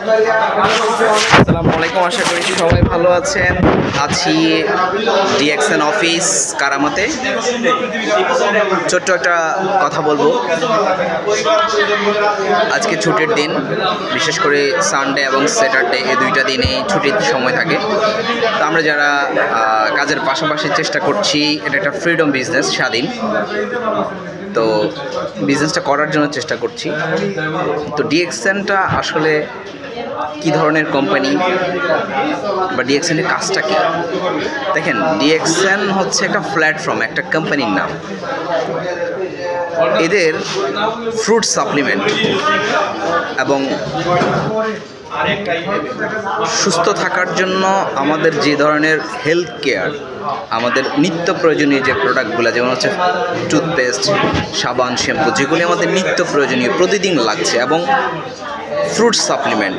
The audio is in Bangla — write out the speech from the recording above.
আসসালামু আলাইকুম, আশা করি সবাই ভালো আছেন। আছি ডিএক্সএন অফিস কারামাতে। ছোট্ট একটা কথা বলবো। আজকে ছুটির দিন, বিশেষ করে সানডে এবং স্যাটারডে এই দুইটা দিনেই ছুটির সময় থাকে। তো আমরা যারা কাজের পাশাপাশি চেষ্টা করছি, এটা একটা ফ্রিডম বিজনেস, স্বাধীন, তো বিজনেসটা করার জন্য চেষ্টা করছি। তো ডিএক্সএনটা আসলে কী ধরনের কোম্পানি বা ডিএক্সএনের কাজটা কী? দেখেন, ডিএক্সএন হচ্ছে একটা প্ল্যাটফর্ম, একটা কোম্পানির নাম। এদের ফ্রুট সাপ্লিমেন্ট এবং সুস্থ থাকার জন্য আমাদের যে ধরনের হেলথ কেয়ার, আমাদের নিত্য প্রয়োজনীয় যে প্রোডাক্টগুলো, যেমন হচ্ছে টুথপেস্ট, সাবান, শ্যাম্পু, যেগুলি আমাদের নিত্য প্রয়োজনীয় প্রতিদিন লাগছে, এবং ফ্রুট সাপ্লিমেন্ট